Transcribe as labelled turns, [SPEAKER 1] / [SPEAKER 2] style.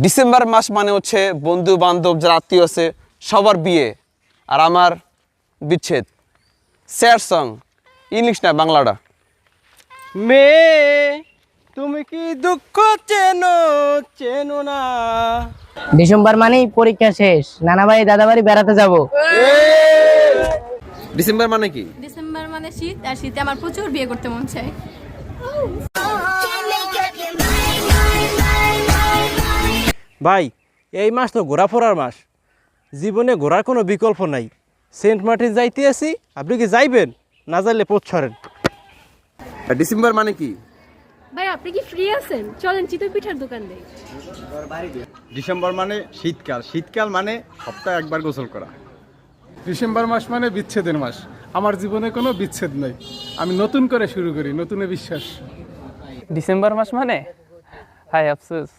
[SPEAKER 1] December মাস মানে হচ্ছে বন্ধু বান্ধব যারা আত্মীয় আছে সবার বিয়ে, আর আমার বিচ্ছেদ। স্যাড সং, ইংলিশ না বাংলাটা।
[SPEAKER 2] মেয়ে তুমি কি দুঃখ চেনো চেনো না?
[SPEAKER 3] ডিসেম্বর মানেই পরীক্ষা শেষ, নানা বাড়ি দাদা বাড়ি বেড়াতে যাব।
[SPEAKER 1] ডিসেম্বর মানে কি?
[SPEAKER 4] ডিসেম্বর মানে শীত, আর শীতে আমার প্রচুর বিয়ে করতে মন চায়।
[SPEAKER 2] ভাই এই মাস তো ঘোরাফেরার মাস, জীবনে ঘোরার কোনো বিকল্প নাই। সেন্ট মার্টিন যাইতে আছি, আপনি কি যাইবেন? না যাইলে পোত ছড়েন।
[SPEAKER 1] ডিসেম্বর মানে কি?
[SPEAKER 4] ভাই আপনি কি ফ্রি আছেন? চলেন চিতই পিঠার দোকান দেই।
[SPEAKER 5] ডিসেম্বর মানে শীতকাল, শীতকাল মানে সপ্তাহে একবার গোসল করা।
[SPEAKER 6] ডিসেম্বর মাস মানে বিচ্ছেদের মাস। আমার জীবনে কোনো বিচ্ছেদ নেই, আমি নতুন করে শুরু করি, নতুনে বিশ্বাস।
[SPEAKER 7] ডিসেম্বর মাস মানে হায় আফসোস,